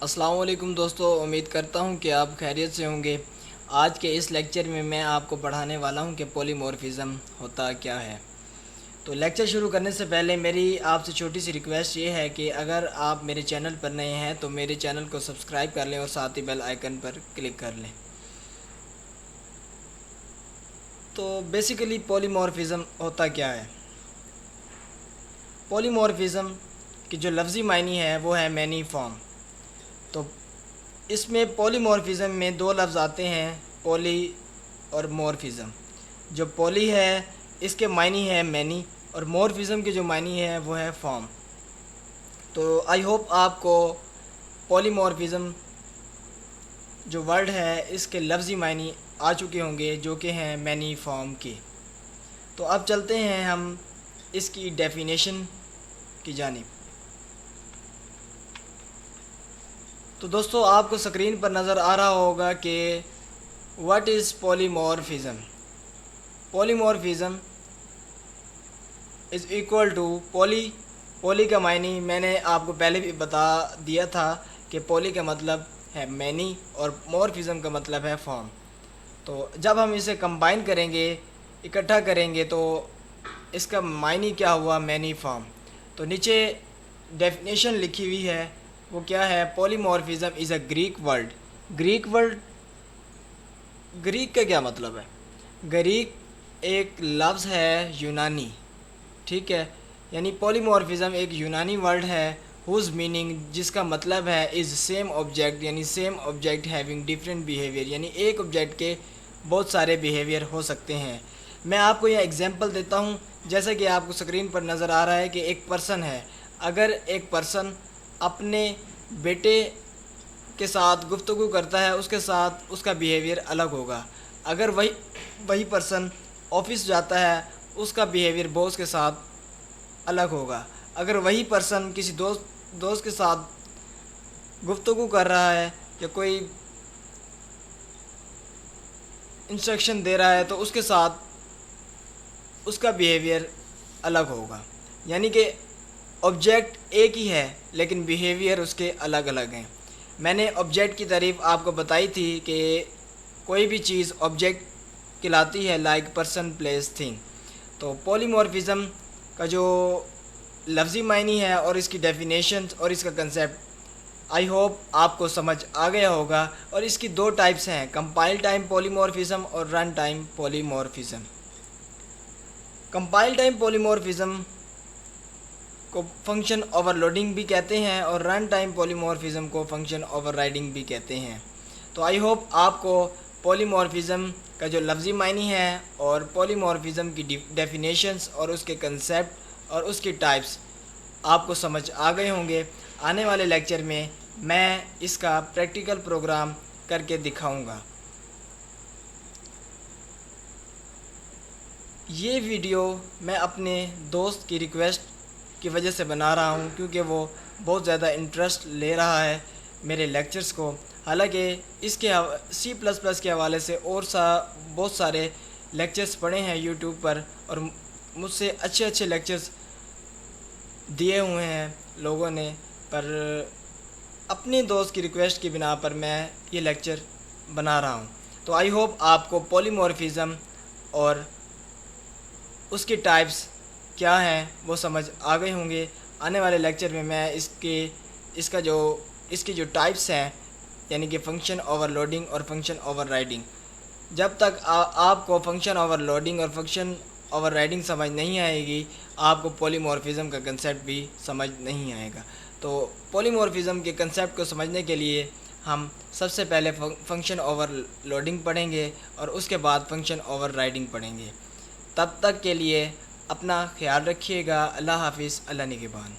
السلام علیکم دوستو، امید کرتا ہوں کہ آپ خیریت سے ہوں گے۔ آج کے اس لیکچر میں آپ کو پڑھانے والا ہوں کہ پولیمورفزم ہوتا کیا ہے۔ تو لیکچر شروع کرنے سے پہلے میری آپ سے چھوٹی سی ریکویسٹ یہ ہے کہ اگر آپ میرے چینل پر نئے ہیں تو میرے چینل کو سبسکرائب کر لیں اور ساتھ ہی بیل آئیکن پر کلک کر لیں۔ تو بیسیکلی پولیمورفزم ہوتا کیا ہے؟ پولیمورفزم کی جو لفظی معنی ہے وہ ہے مینی فارم۔ تو اس میں پولیمورفزم میں دو لفظ آتے ہیں، پولی اور مورفزم۔ جو پولی ہے اس کے معنی ہے مینی، اور مورفزم کے جو معنی ہے وہ ہے فارم۔ تو آئی ہوپ آپ کو پولیمورفزم جو ورڈ ہے اس کے لفظی معنی آ چکے ہوں گے، جو کہ ہیں مینی فارم کے۔ تو اب چلتے ہیں ہم اس کی ڈیفینیشن کی جانب۔ تو دوستو آپ کو اسکرین پر نظر آ رہا ہوگا کہ what is polymorphism. Polymorphism is equal to poly کا معنی میں نے آپ کو پہلے بھی بتا دیا تھا کہ پولی کا مطلب ہے مینی اور مورفزم کا مطلب ہے فارم۔ تو جب ہم اسے کمبائن کریں گے، اکٹھا کریں گے، تو اس کا معنی کیا ہوا؟ Many form. تو نیچے ڈیفینیشن لکھی ہوئی ہے، وہ کیا ہے؟ Polymorphism is a Greek word. Greek کا کیا مطلب ہے؟ گریک ایک لفظ ہے یونانی، ٹھیک ہے؟ یعنی پولیمورفزم ایک یونانی ورڈ ہے ہوز میننگ، جس کا مطلب ہے از سیم آبجیکٹ، یعنی same object having different behaviour, یعنی ایک آبجیکٹ کے بہت سارے بیہیویئر ہو سکتے ہیں۔ میں آپ کو یہ ایگزامپل دیتا ہوں، جیسا کہ آپ کو اسکرین پر نظر آ رہا ہے کہ ایک پرسن ہے۔ اگر ایک پرسن اپنے بیٹے کے ساتھ گفتگو کرتا ہے، اس کے ساتھ اس کا بیہیویئر الگ ہوگا۔ اگر وہی پرسن آفس جاتا ہے، اس کا بیہیویئر باس کے ساتھ الگ ہوگا۔ اگر وہی پرسن کسی دوست کے ساتھ گفتگو کر رہا ہے یا کوئی انسٹرکشن دے رہا ہے تو اس کے ساتھ اس کا بیہیویئر الگ ہوگا۔ یعنی کہ آبجیکٹ ایک ہی ہے لیکن بیہیویئر اس کے الگ الگ ہیں۔ میں نے آبجیکٹ کی تعریف آپ کو بتائی تھی کہ کوئی بھی چیز آبجیکٹ کہلاتی ہے، لائک پرسن، پلیس، تھنگ۔ تو پولیمورفزم کا جو لفظی معنی ہے اور اس کی ڈیفینیشن اور اس کا کنسیپٹ آئی ہوپ آپ کو سمجھ آ گیا ہوگا۔ اور اس کی دو ٹائپس ہیں، کمپائل ٹائم پولیمورفزم اور run time polymorphism. Compile time polymorphism کو فنکشن اوور لوڈنگ بھی کہتے ہیں اور رن ٹائم پولیمورفزم کو فنکشن اوور رائڈنگ بھی کہتے ہیں۔ تو آئی ہوپ آپ کو پولیمورفزم کا جو لفظی معنی ہے اور پولیمورفزم کی ڈیفینیشنز اور اس کے کنسیپٹ اور اس کی ٹائپس آپ کو سمجھ آ گئے ہوں گے۔ آنے والے لیکچر میں اس کا پریکٹیکل پروگرام کر کے دکھاؤں گا۔ یہ ویڈیو میں اپنے دوست کی ریکویسٹ کی وجہ سے بنا رہا ہوں، کیونکہ وہ بہت زیادہ انٹرسٹ لے رہا ہے میرے لیکچرز کو۔ حالانکہ اس کے C++ کے حوالے سے اور بہت سارے لیکچرز پڑھے ہیں یوٹیوب پر، اور مجھ سے اچھے لیکچرز دیے ہوئے ہیں لوگوں نے، پر اپنے دوست کی ریکویسٹ کی بنا پر میں یہ لیکچر بنا رہا ہوں۔ تو آئی ہوپ آپ کو پولیمورفزم اور اس کی ٹائپس کیا ہیں وہ سمجھ آ گئے ہوں گے۔ آنے والے لیکچر میں اس کی جو ٹائپس ہیں، یعنی کہ فنکشن اوور لوڈنگ اور فنکشن اوور رائڈنگ، جب تک آپ کو فنکشن اوور لوڈنگ اور فنکشن اوور رائڈنگ سمجھ نہیں آئے گی، آپ کو پولیمورفزم کا کنسیپٹ بھی سمجھ نہیں آئے گا۔ تو پولیمورفزم کے کنسیپٹ کو سمجھنے کے لیے ہم سب سے پہلے فنکشن اوور لوڈنگ پڑھیں گے اور اس کے بعد فنکشن اوور رائڈنگ پڑھیں گے۔ تب تک کے لیے اپنا خیال رکھیے گا۔ اللہ حافظ، اللہ نگہبان۔